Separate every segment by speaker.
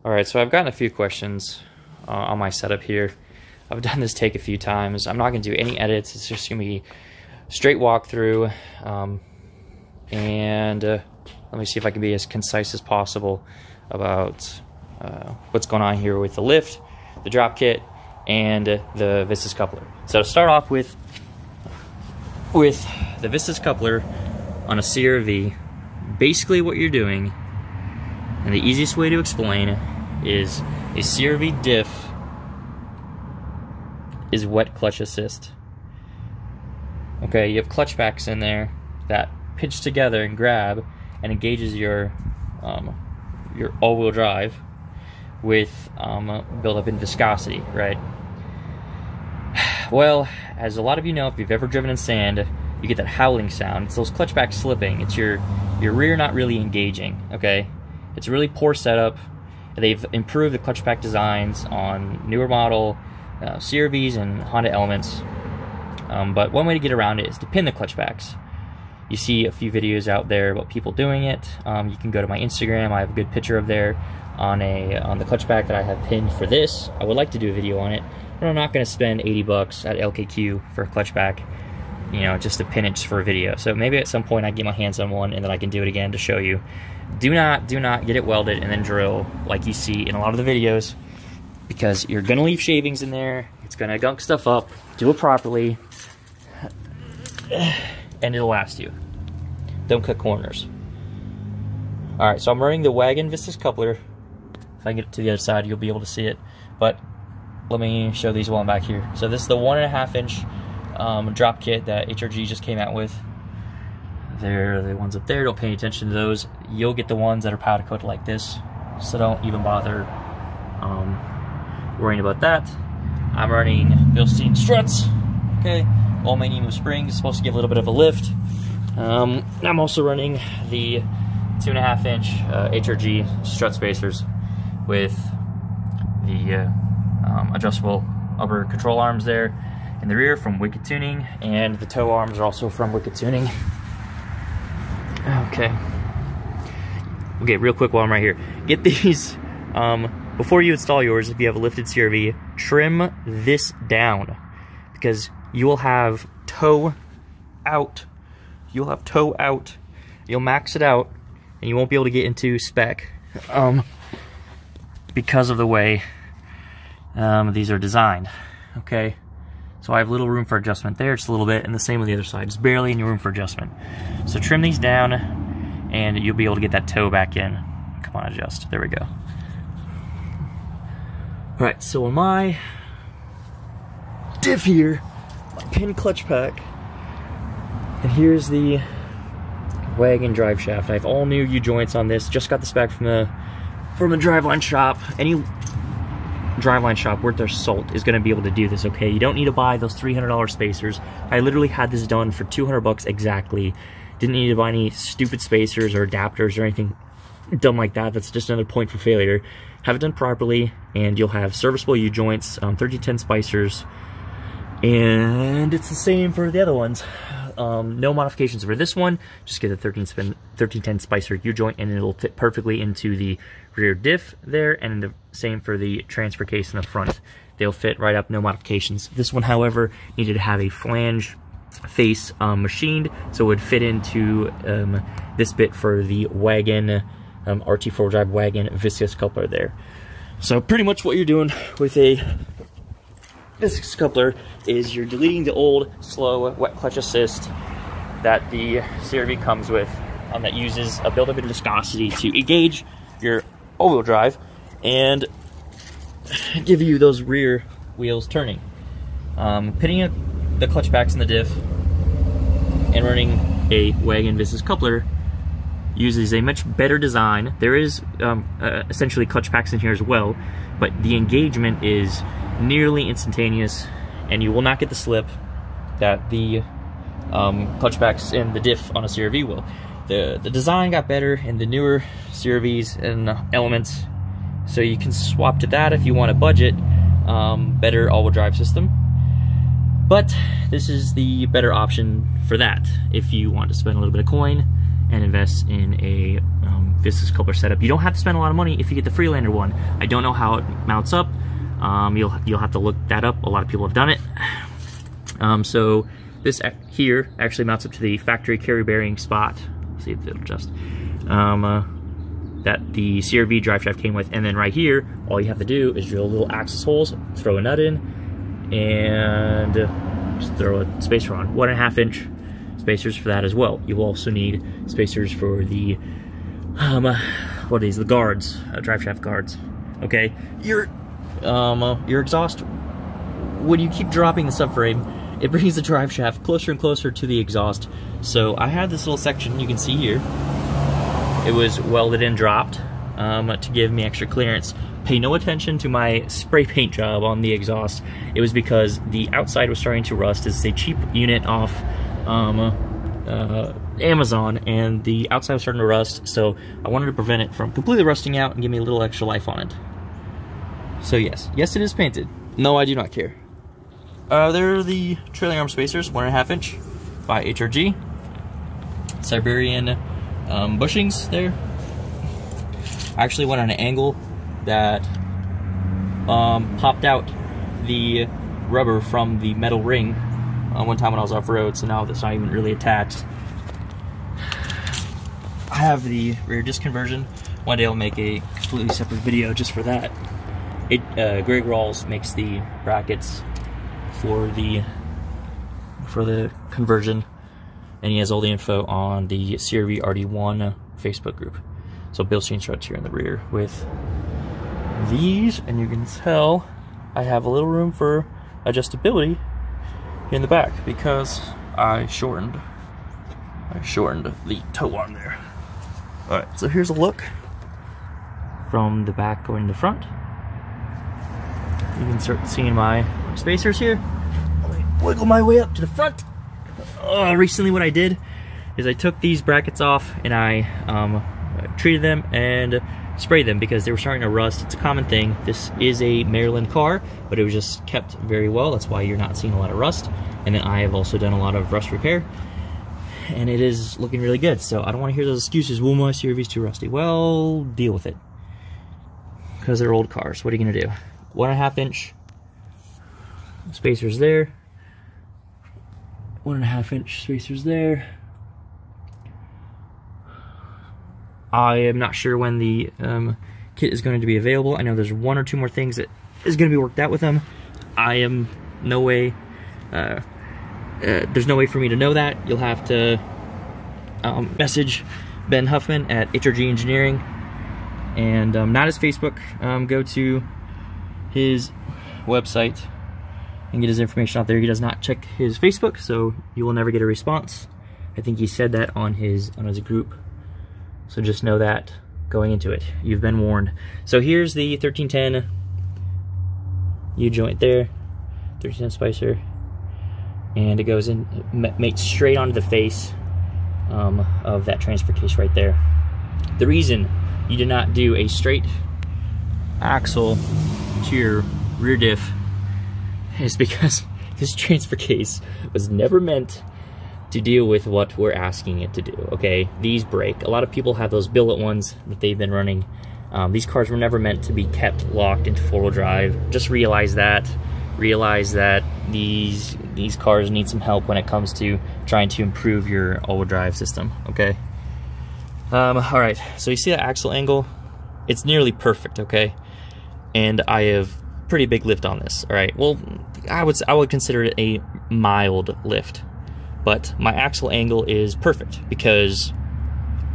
Speaker 1: Alright, so I've gotten a few questions on my setup here. I've done this take a few times. I'm not going to do any edits. It's just going to be straight walkthrough. Let me see if I can be as concise as possible about what's going on here with the lift, the drop kit, and the Viscous coupler. So to start off with the Viscous coupler on a CRV, basically what you're doing, and the easiest way to explain, is a CRV diff is wet clutch assist. Okay, you have clutch packs in there that pitch together and grab and engages your all-wheel drive with buildup in viscosity, right? Well, as a lot of you know, if you've ever driven in sand, you get that howling sound. It's those clutch packs slipping. It's your rear not really engaging, okay? It's a really poor setup. They've improved the clutch pack designs on newer model CRVs and Honda Elements. But one way to get around it is to pin the clutch packs. You see a few videos out there about people doing it. You can go to my Instagram. I have a good picture of there on the clutch pack that I have pinned for this. I would like to do a video on it, but I'm not going to spend 80 bucks at LKQ for a clutch pack, you know, just to pin it just for a video. So maybe at some point I get my hands on one and then I can do it again to show you. Do not get it welded and then drill like you see in a lot of the videos, because you're gonna leave shavings in there. It's gonna gunk stuff up. Do it properly, and it'll last you. Don't cut corners. All right, so I'm running the wagon Viscous coupler. If I can get it to the other side, you'll be able to see it. But let me show these while I'm back here. So this is the 1.5 inch drop kit that HRG just came out with. They're the ones up there. Don't pay any attention to those. You'll get the ones that are powder coated like this, so don't even bother worrying about that. I'm running Bilstein struts. Okay, all my Nemo springs, supposed to give a little bit of a lift. I'm also running the 2.5 inch HRG strut spacers with the adjustable upper control arms there in the rear from Wicked Tuning, and the toe arms are also from Wicked Tuning. Okay, real quick while I'm right here. Get these, before you install yours, if you have a lifted CRV, trim this down, because you will have toe out. You'll have toe out. You'll max it out, and you won't be able to get into spec, because of the way these are designed, okay? So I have little room for adjustment there, just a little bit, and the same with the other side, just barely any room for adjustment. So trim these down, and you'll be able to get that toe back in. Come on, adjust. There we go. All right, so on my diff here, my pin clutch pack, and here's the wagon drive shaft. I have all new U-joints on this. Just got this back from the driveline shop. Any driveline shop worth their salt is going to be able to do this, okay? You don't need to buy those $300 spacers. I literally had this done for 200 bucks exactly. Didn't need to buy any stupid spacers or adapters or anything dumb like that. That's just another point for failure. Have it done properly, and you'll have serviceable U-joints, 1310 spicers, and it's the same for the other ones. No modifications for this one. Just get a 1310 spicer U-joint, and it'll fit perfectly into the rear diff there, and the same for the transfer case in the front. They'll fit right up, no modifications. This one, however, needed to have a flange face machined, so it would fit into this bit for the wagon, RT4WD drive wagon Viscous coupler there. So pretty much what you're doing with a Viscous coupler is you're deleting the old, slow, wet clutch assist that the CRV comes with, that uses a buildup in viscosity to engage your all-wheel drive and give you those rear wheels turning. Pitting the clutch packs in the diff and running a wagon Viscous coupler uses a much better design. There is essentially clutch packs in here as well, but the engagement is nearly instantaneous, and you will not get the slip that the clutch packs in the diff on a CRV will. The design got better in the newer CRVs and Elements, so you can swap to that if you want a budget, better all-wheel drive system. But this is the better option for that if you want to spend a little bit of coin and invest in a Viscous coupler setup. You don't have to spend a lot of money if you get the Freelander one. I don't know how it mounts up. You'll have to look that up. A lot of people have done it. So this here actually mounts up to the factory carry bearing spot. Let's see if it'll adjust. That the CRV drive shaft came with, and then right here, all you have to do is drill little axis holes, throw a nut in, and just throw a spacer on. 1.5 inch spacers for that as well. You will also need spacers for the what are these? The guards, drive shaft guards. Okay, your exhaust. When you keep dropping the subframe, it brings the drive shaft closer and closer to the exhaust. So I have this little section you can see here. It was welded and dropped to give me extra clearance. Pay no attention to my spray paint job on the exhaust. It was because the outside was starting to rust. It's a cheap unit off Amazon, and the outside was starting to rust, so I wanted to prevent it from completely rusting out and give me a little extra life on it. So yes, it is painted. No, I do not care. There are the trailing arm spacers, 1.5 inch by HRG. Siberian bushings there. I actually went on an angle that popped out the rubber from the metal ring one time when I was off-road, so now that's not even really attached. I have the rear disc conversion. One day I'll make a completely separate video just for that. Greg Rawls makes the brackets for the conversion, and he has all the info on the CRV RD1 Facebook group. So Bill's chain struts here in the rear with these, and you can tell I have a little room for adjustability in the back because I shortened the toe arm there. All right, so here's a look from the back going to the front. You can start seeing my spacers here. Let me wiggle my way up to the front. Recently what I did is I took these brackets off and I treated them and sprayed them because they were starting to rust. It's a common thing. This is a Maryland car, but it was just kept very well. That's why you're not seeing a lot of rust. And then I have also done a lot of rust repair, and it is looking really good. So I don't want to hear those excuses, well, my CRV's too rusty. Well, deal with it, because they're old cars. What are you gonna do? 1.5 inch spacers there, 1.5 inch spacers there. I am not sure when the kit is going to be available. I know there's 1 or 2 more things that is going to be worked out with them. I am no way, there's no way for me to know that. You'll have to message Ben Huffman at HRG Engineering, and not his Facebook. Go to his website and get his information out there. He does not check his Facebook, so you will never get a response. I think he said that on his group. So just know that going into it. You've been warned. So here's the 1310 U-joint there, 1310 spicer, and it goes in, mates straight onto the face of that transfer case right there. The reason you did not do a straight axle to your rear diff is because this transfer case was never meant to deal with what we're asking it to do, okay? These break. A lot of people have those billet ones that they've been running. These cars were never meant to be kept locked into four-wheel drive. Just realize that. Realize that these cars need some help when it comes to trying to improve your all-wheel drive system, okay? All right, so you see that axle angle? It's nearly perfect, okay? And I have pretty big lift on this, all right? Well, I would consider it a mild lift. But my axle angle is perfect because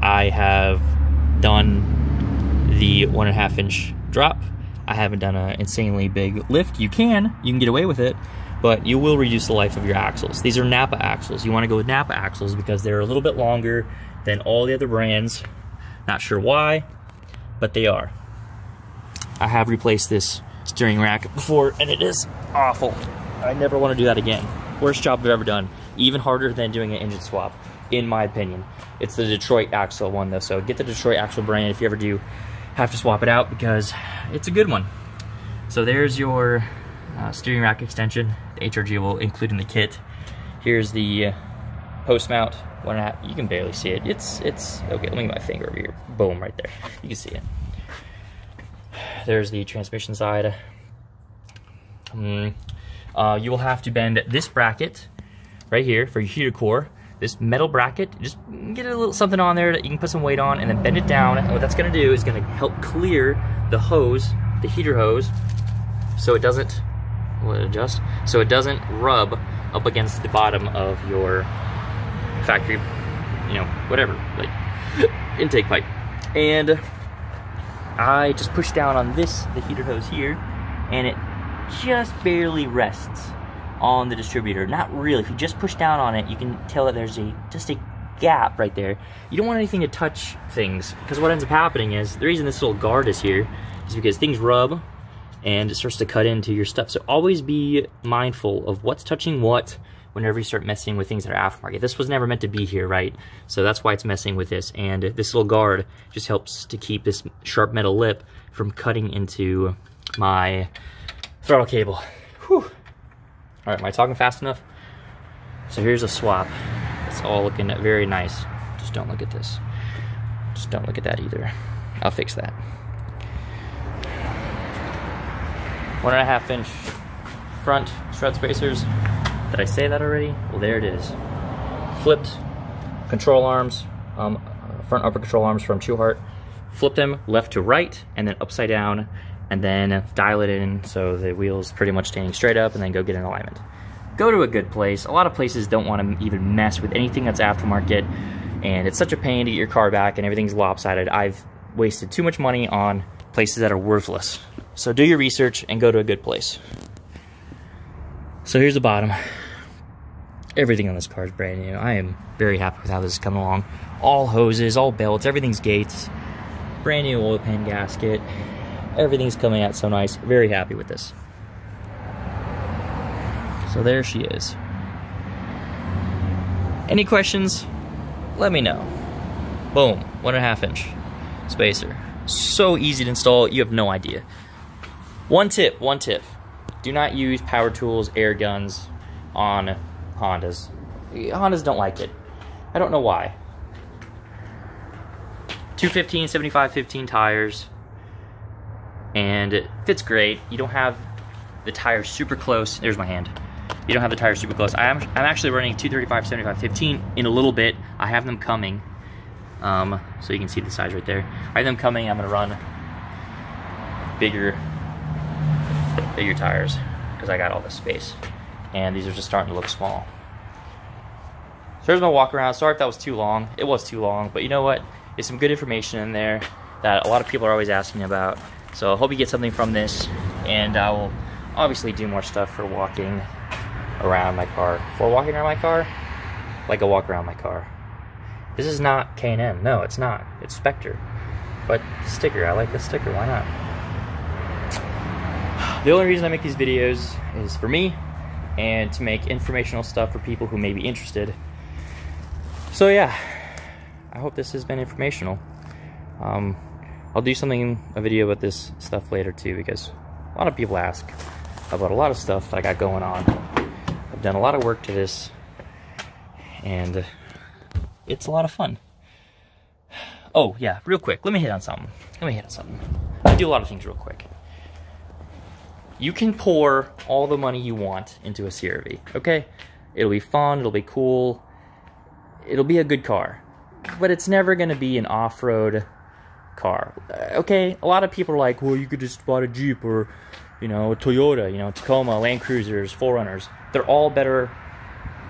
Speaker 1: I have done the 1.5 inch drop. I haven't done an insanely big lift. You can get away with it, but you will reduce the life of your axles. These are Napa axles. You want to go with Napa axles because they're a little bit longer than all the other brands. Not sure why, but they are. I have replaced this steering rack before, and it is awful. I never want to do that again. Worst job I've ever done. Even harder than doing an engine swap, in my opinion. It's the Detroit axle one, though, so get the Detroit axle brand if you ever do have to swap it out, because it's a good one. So there's your steering rack extension. The HRG will include in the kit. Here's the post mount 1.5. You can barely see it. It's okay. Let me get my finger over here. Boom, right there. You can see it. There's the transmission side. You will have to bend this bracket right here for your heater core. This metal bracket, just get a little something on there that you can put some weight on, and then bend it down. And what that's going to do is going to help clear the hose, the heater hose, so it doesn't. Will it adjust? So it doesn't rub up against the bottom of your factory, you know, whatever, like intake pipe. And I just push down on this, the heater hose here, and it just barely rests on the distributor. Not really. If you just push down on it, you can tell that there's just a gap right there. You don't want anything to touch things, because what ends up happening is, the reason this little guard is here is because things rub and it starts to cut into your stuff. So always be mindful of what's touching what whenever you start messing with things that are aftermarket. This was never meant to be here, right? So that's why it's messing with this. And this little guard just helps to keep this sharp metal lip from cutting into my throttle cable. Whew. All right, am I talking fast enough? So here's a swap. It's all looking very nice. Just don't look at this. Just don't look at that either. I'll fix that. 1.5 inch front strut spacers. Did I say that already? Well, there it is. Flipped control arms, front upper control arms from Trueheart. Flip them left to right and then upside down, and then dial it in so the wheel's pretty much standing straight up, and then go get in alignment. Go to a good place. A lot of places don't want to even mess with anything that's aftermarket, and it's such a pain to get your car back and everything's lopsided. I've wasted too much money on places that are worthless. So do your research and go to a good place. So here's the bottom. Everything on this car is brand new. I am very happy with how this is coming along. All hoses, all belts, everything's gates. Brand new oil pan gasket. Everything's coming out so nice. Very happy with this. So there she is. Any questions? Let me know. Boom, 1.5 inch spacer. So easy to install, you have no idea. One tip. Do not use power tools, air guns on Hondas. Hondas don't like it. I don't know why. 215, 75, 15 tires. And it fits great. You don't have the tires super close. There's my hand. You don't have the tires super close. I'm actually running 235, 75, 15 in a little bit. I have them coming. So you can see the size right there. I have them coming. I'm gonna run bigger tires because I got all this space, and these are just starting to look small. So here's my walk around. Sorry if that was too long. It was too long, but you know what? There's some good information in there that a lot of people are always asking about. So I hope you get something from this, and I will obviously do more stuff for walking around my car. For walking around my car, like a walk around my car. This is not K&N. No, it's not. It's Spectre. But the sticker, I like the sticker. Why not? The only reason I make these videos is for me and to make informational stuff for people who may be interested. So yeah, I hope this has been informational. I'll do a video about this stuff later too, because a lot of people ask about a lot of stuff that I got going on. I've done a lot of work to this, and it's a lot of fun. Oh yeah, real quick, let me hit on something. I do a lot of things real quick. You can pour all the money you want into a CR-V, okay? It'll be fun, it'll be cool, it'll be a good car, but it's never gonna be an off-road car, okay? A lot of people are like, well, you could just buy a Jeep or, you know, a Toyota, you know, Tacoma, Land Cruisers, 4Runners. They're all better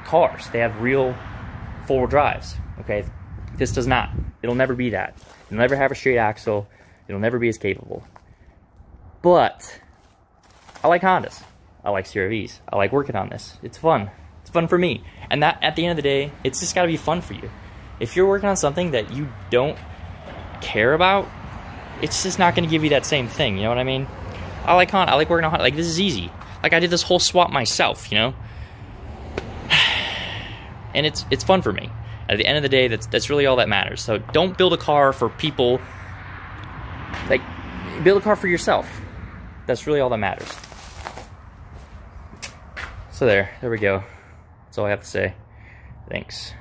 Speaker 1: cars. They have real four-wheel drives, okay? This does not. It'll never be that. It'll never have a straight axle. It'll never be as capable. But I like Hondas. I like CR-Vs. I like working on this. It's fun. It's fun for me. And that, at the end of the day, it's just got to be fun for you. If you're working on something that you don't care about, it's just not going to give you that same thing. You know what I mean? I like Honda. I like working on Honda. Like, this is easy. Like, I did this whole swap myself, you know? And it's fun for me. At the end of the day, that's really all that matters. So don't build a car for people. Like, build a car for yourself. That's really all that matters. So there we go. That's all I have to say. Thanks.